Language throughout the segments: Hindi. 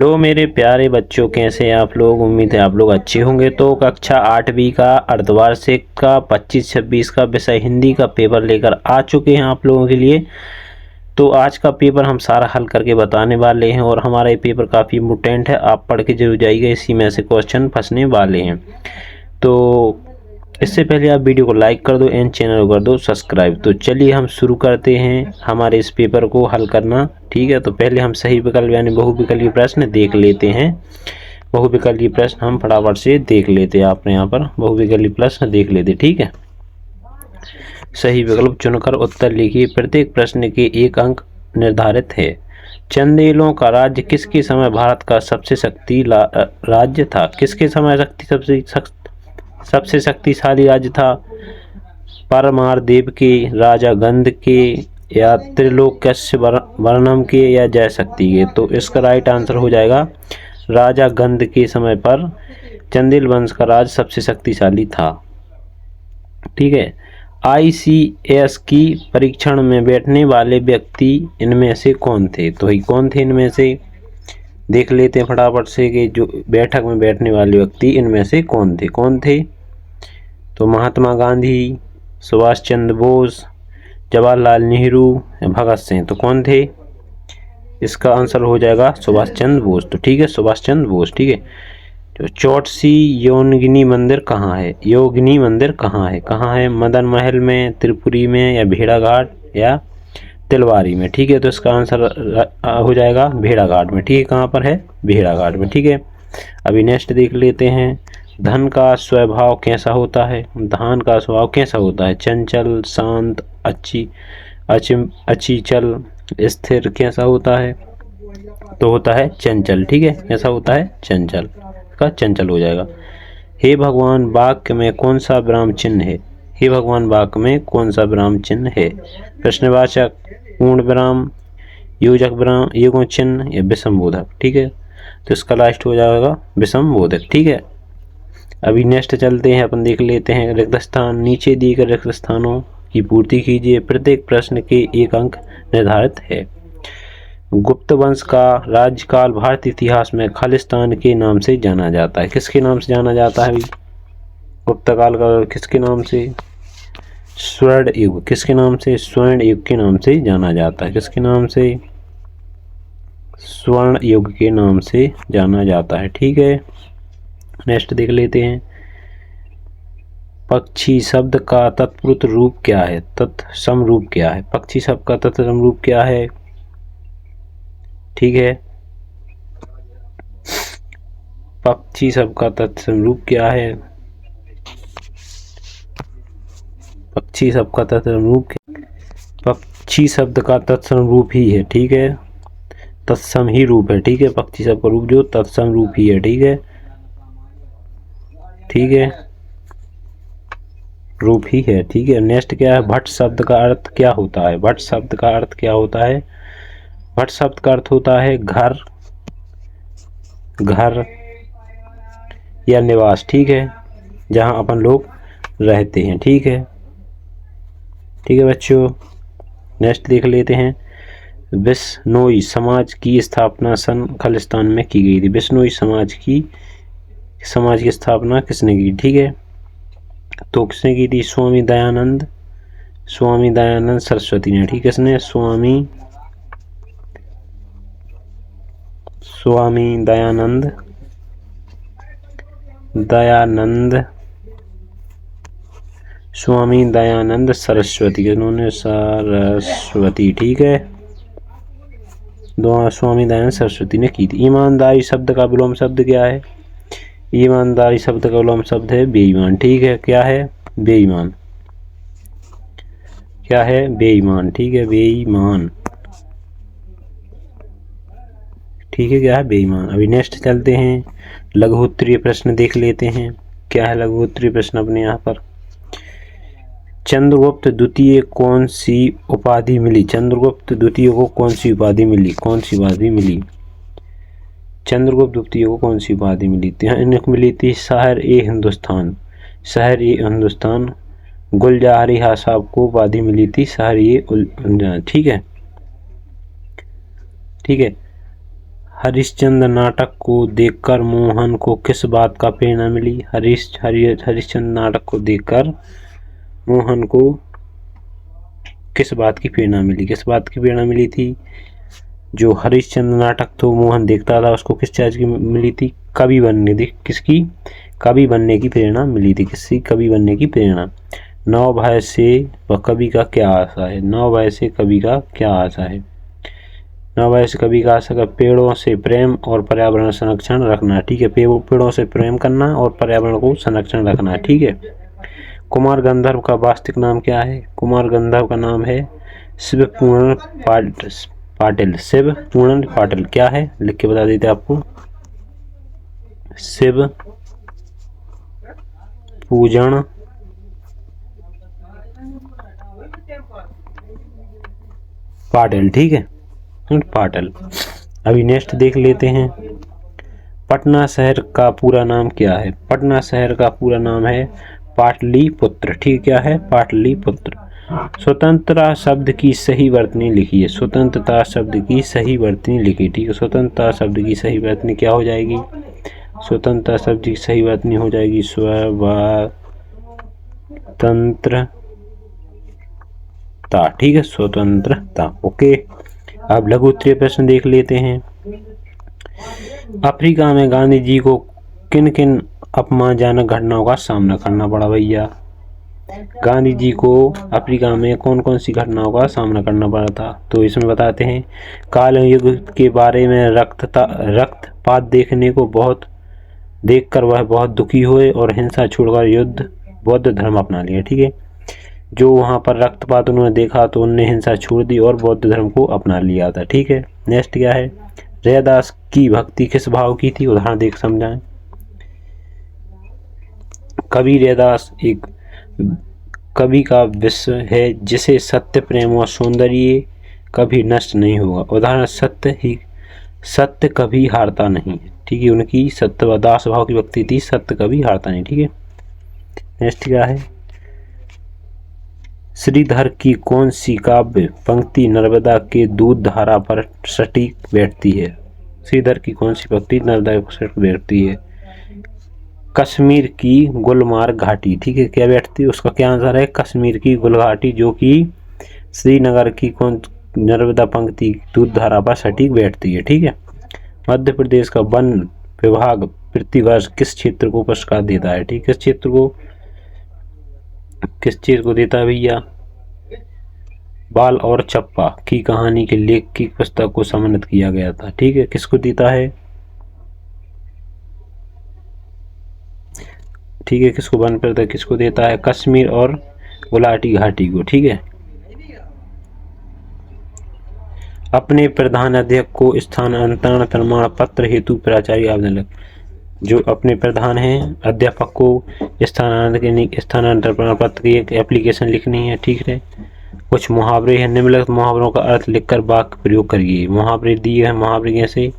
हेलो मेरे प्यारे बच्चों, कैसे हैं आप लोग। उम्मीद है आप लोग अच्छे होंगे। तो कक्षा 8वीं का अर्धवार्षिक का 25-26 का विषय हिंदी का पेपर लेकर आ चुके हैं आप लोगों के लिए। तो आज का पेपर हम सारा हल करके बताने वाले हैं और हमारा ये पेपर काफ़ी इम्पोर्टेंट है, आप पढ़ के जरूर जाइएगा, इसी में से क्वेश्चन फंसने वाले हैं। तो इससे पहले आप वीडियो को लाइक कर दो एंड चैनल को कर दो सब्सक्राइब। तो चलिए हम शुरू करते हैं हमारे इस पेपर को हल करना। ठीक है, तो पहले हम सही विकल्प यानी बहुविकल्पीय प्रश्न देख लेते हैं। बहुविकल्पीय प्रश्न हम फटाफट से देख लेते हैं। आपने यहाँ पर बहुविकल्पीय प्रश्न देख लेते। ठीक है, सही विकल्प चुनकर उत्तर लिखिए। प्रत्येक प्रश्न के एक अंक निर्धारित है। चंदेलों का राज्य किसके समय भारत का सबसे राज्य था। किसके समय सबसे शक्तिशाली राज्य था। परमारदेव के, राजा गंध के, या त्रिलोक्यस्य वर्णम के, या जयशक्ति के। तो इसका राइट आंसर हो जाएगा राजा गंध के समय पर चंदेल वंश का राज सबसे शक्तिशाली था। ठीक है, ICS की परीक्षण में बैठने वाले व्यक्ति इनमें से कौन थे। तो कौन थे इनमें से देख लेते हैं फटाफट से कि जो बैठक में बैठने वाले व्यक्ति इनमें से कौन थे। तो महात्मा गांधी, सुभाष चंद्र बोस, जवाहरलाल नेहरू, भगत सिंह। तो कौन थे, इसका आंसर हो जाएगा सुभाष चंद्र बोस। तो ठीक है, सुभाष चंद्र बोस। ठीक है, तो चौटसी योगिनी मंदिर कहाँ है। योगिनी मंदिर कहाँ है मदन महल में, त्रिपुरी में, या भेड़ाघाट, या तिलवारी में। ठीक है, तो इसका आंसर हो जाएगा भेड़ाघाट में। ठीक है, कहाँ पर है, भेड़ाघाट में। ठीक है, अभी नेक्स्ट देख लेते हैं। धन का स्वभाव कैसा होता है। धान का स्वभाव कैसा होता है। चंचल, शांत, अचंचल, स्थिर। कैसा होता है, तो होता है चंचल। ठीक है, कैसा होता है, चंचल। का चंचल हो जाएगा। हे भगवान वाक्य में कौन सा विराम चिन्ह है। हे भगवान वाक्य में कौन सा विराम चिन्ह है। प्रश्नवाचक, पूर्ण विराम, योजक विराम, युग्म चिन्ह, या विषमबोधक। ठीक है, तो इसका लास्ट हो जाएगा विषमबोधक। ठीक है, अभी नेक्स्ट चलते हैं, अपन देख लेते हैं रिक्त स्थान। नीचे दिए गए रिक्त स्थानों की पूर्ति कीजिए। प्रत्येक प्रश्न के एक अंक निर्धारित है। गुप्त वंश का राज्यकाल भारतीय इतिहास में खालिस्तान के नाम से जाना जाता है। किसके नाम से जाना जाता है। गुप्त काल का किसके नाम से, स्वर्ण युग। किसके नाम से, स्वर्ण युग के नाम से जाना जाता है। किसके नाम से, स्वर्ण युग के नाम से जाना जाता है। ठीक है, नेक्स्ट देख लेते हैं। पक्षी शब्द का तत्पुरुष रूप क्या है। तत्सम रूप क्या है। पक्षी शब्द का तत्सम रूप क्या है। ठीक है, पक्षी शब्द का तत्सम रूप क्या है। पक्षी शब्द का तत्सम रूप, पक्षी शब्द का तत्सम रूप ही है। ठीक है, तत्सम ही रूप है। ठीक है, पक्षी शब्द का रूप जो तत्सम रूप ही है। ठीक है, ठीक है, रूप ही है। ठीक है, नेक्स्ट क्या है। भट्ट शब्द का अर्थ क्या होता है। भट्ट शब्द का अर्थ क्या होता है। भट्ट शब्द का अर्थ होता है घर, घर या निवास। ठीक है, जहां अपन लोग रहते हैं। ठीक है, ठीक है बच्चों, नेक्स्ट देख लेते हैं। बिश्नोई समाज की स्थापना सन खालिस्तान में की गई थी। बिश्नोई समाज की स्थापना किसने की। ठीक है, तो किसने की थी, स्वामी दयानंद सरस्वती ने। ठीक है, किसने, स्वामी स्वामी दयानंद सरस्वती, उन्होंने सरस्वती। ठीक है, स्वामी दयानंद सरस्वती ने की थी। ईमानदारी शब्द का विलोम शब्द क्या है। ईमानदारी शब्द का विलोम शब्द है बेईमान। ठीक है, क्या है, बेईमान। क्या है, बेईमान। ठीक है, बेईमान। ठीक है, क्या है, बेईमान। अभी नेक्स्ट चलते हैं, लघु उत्तरीय प्रश्न देख लेते हैं। क्या है लघु उत्तरीय प्रश्न अपने यहाँ पर। चंद्रगुप्त द्वितीय कौन सी उपाधि मिली। चंद्रगुप्त द्वितीय को कौन सी उपाधि मिली। चंद्रगुप्त द्वितीय को कौन सी उपाधि मिली थी। इनको मिली थी शहर-ए-हिंदुस्तान। शहर-ए-हिंदुस्तान। गुलज़ार साहब को उपाधि मिली थी शहर-ए-हिंदुस्तान। ठीक है, ठीक है, हरिश्चंद्र नाटक को देखकर मोहन को किस बात का प्रेरणा मिली? हरिश्चंद्र नाटक को देखकर मोहन को किस बात की प्रेरणा मिली? किस बात की प्रेरणा मिली थी? जो हरिश्चंद्र नाटक तो मोहन देखता था, उसको किस चीज की मिली थी? कवि बनने की। किसकी? कवि बनने की प्रेरणा मिली थी। किसकी? कवि बनने की प्रेरणा। 9 भाई से कवि का क्या आशा है? 9 भाई से कवि का क्या आशा है? 9 भाई से कवि का आशा का पेड़ों से प्रेम और पर्यावरण संरक्षण रखना। ठीक है, पेड़ों से प्रेम करना और पर्यावरण को संरक्षण रखना। ठीक है। कुमार गंधर्व का वास्तविक नाम क्या है? कुमार गंधर्व का नाम है शिवपूर्ण पाटिल। शिवपूर्ण पाटिल क्या है? लिख के बता देते आपको। शिव पूजन पाटिल। ठीक है, पाटिल। अभी नेक्स्ट देख लेते हैं। पटना शहर का पूरा नाम क्या है? पटना शहर का पूरा नाम है पाटलिपुत्र। ठीक, क्या है? पाटलिपुत्र। स्वतंत्रता शब्द की सही वर्तनी लिखिए। स्वतंत्रता शब्द की सही वर्तनी लिखिए। ठीक है, स्वतंत्रता शब्द की सही वर्तनी क्या हो जाएगी? स्वतंत्रता शब्द की सही वर्तनी हो जाएगी स्वतंत्रता। ठीक है, स्वतंत्रता। ओके, अब लघु उत्तरीय प्रश्न देख लेते हैं। अफ्रीका में गांधी जी को किन किन अपमानजनक घटनाओं का सामना करना पड़ा भैया? गांधी जी को अफ्रीका में कौन कौन सी घटनाओं का सामना करना पड़ा था? तो इसमें बताते हैं। काले युग के बारे में रक्तपात देखकर वह बहुत दुखी हुए और हिंसा छोड़कर बौद्ध धर्म अपना लिया। ठीक है, जो वहाँ पर रक्तपात उन्होंने देखा तो उन्होंने हिंसा छोड़ दी और बौद्ध धर्म को अपना लिया था। ठीक है, नेक्स्ट क्या है? रैदास की भक्ति किस भाव की थी? उदाहरण देख समझाएं। कवि रैदास एक कवि का विश्व है जिसे सत्य, प्रेम और सौंदर्य कभी नष्ट नहीं होगा। उदाहरण सत्य कभी हारता नहीं। ठीक है, उनकी सत्य दास भाव की भक्ति थी, सत्य कभी हारता नहीं। ठीक है, नेक्स्ट क्या है? श्रीधर की कौन सी काव्य पंक्ति नर्मदा के दूध धारा पर सटीक बैठती है? श्रीधर की कौन सी पंक्ति नर्मदा पर सटीक बैठती है? कश्मीर की गुलमार्ग घाटी। ठीक है, क्या बैठती है? उसका क्या आंसर है? कश्मीर की गुलघाटी, जो कि श्रीनगर की कौन नर्मदा पंक्ति दूध धारा पर सटीक बैठती है। ठीक है। मध्य प्रदेश का वन विभाग प्रतिवर्ष किस क्षेत्र को पुरस्कार देता है? ठीक, किस चीज को देता है भैया? बाल और चप्पा की कहानी के लेख की पुस्तक को सम्मानित किया गया था। ठीक है, किसको देता है? ठीक है, किसको वन पर किसको देता है? कश्मीर और गुलाटी घाटी को। ठीक है। अपने प्रधान अध्यक्ष को स्थानांतरण प्रमाण पत्र हेतु प्राचार्य आवेदन जो अपने प्रधान हैं अध्यापक को स्थानांतरण प्रमाण पत्र की एक एप्लीकेशन लिखनी है। ठीक है। कुछ मुहावरे हैं, निम्नलिखित मुहावरों का अर्थ लिखकर वाक्य प्रयोग करिए। मुहावरे दिए हैं, मुहावरे कैसे?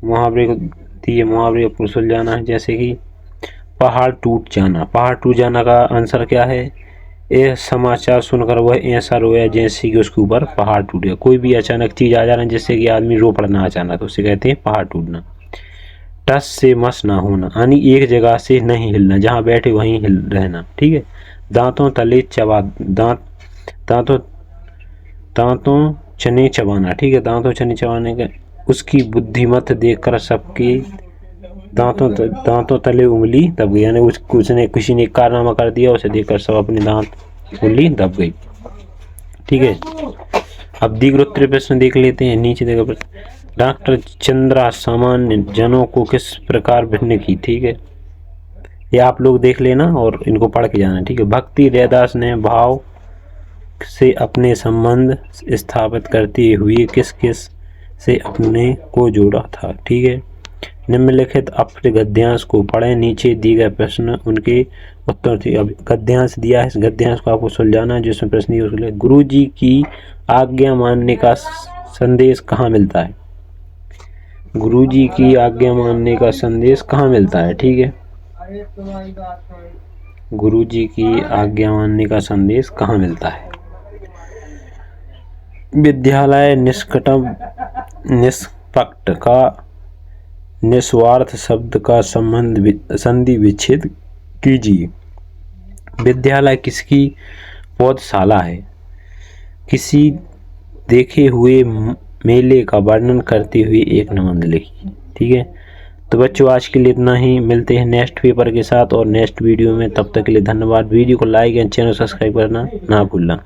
मुहावरे को दिए, मुहावरे को सुलझाना है। जैसे कि पहाड़ टूट जाना। पहाड़ टूट जाना का आंसर क्या है? यह समाचार सुनकर वह ऐसा रोया जैसे कि उसके ऊपर पहाड़ टूट गया। कोई भी अचानक चीज आ जाना जिससे कि आदमी रो पड़ना अचानक, तो उसे कहते हैं पहाड़ टूटना। टस से मस ना होना, यानी एक जगह से नहीं हिलना, जहाँ बैठे वहीं हिल रहना। ठीक है। दांतों तले दांतों चने चबाना। ठीक है, दांतों चने चबाने का उसकी बुद्धिमत देखकर सबके दांतों तले उंगली दब गई, यानी उसने किसी ने कारनामा कर दिया, उसे देखकर सब अपने दांत उंगली दब गई। ठीक है। अब दीर्घोत्तरीय प्रश्न देख लेते हैं। नीचे देखो प्रश्न। डॉक्टर चंद्रा सामान्य जनों को किस प्रकार भिन्न की? ठीक है, ये आप लोग देख लेना और इनको पढ़ के जाना। ठीक है। भक्ति रैदास ने भाव से अपने संबंध स्थापित करते हुए किस से अपने को जोड़ा था? ठीक है। निम्नलिखित अपने गद्यांश को पढ़ें, नीचे दिए गए प्रश्न उनके उत्तर थे। अब गद्यांश दिया है, इस गद्यांश को आपको सुलझाना है। जिसमें प्रश्न ये गुरु जी की आज्ञा मानने का संदेश कहाँ मिलता है? गुरु जी की आज्ञा मानने का संदेश कहाँ मिलता है? ठीक है, गुरु जी की आज्ञा मानने का संदेश कहाँ मिलता है? विद्यालय पक्ट का निस्वार्थ शब्द का संबंध संधि विच्छेद कीजिए। विद्यालय किसकी पौधशाला है? किसी देखे हुए मेले का वर्णन करते हुए एक निबंध लिखिए। ठीक है, तो बच्चों आज के लिए इतना ही। मिलते हैं नेक्स्ट पेपर के साथ और नेक्स्ट वीडियो में। तब तक के लिए धन्यवाद। वीडियो को लाइक एंड चैनल सब्सक्राइब करना ना भूलना।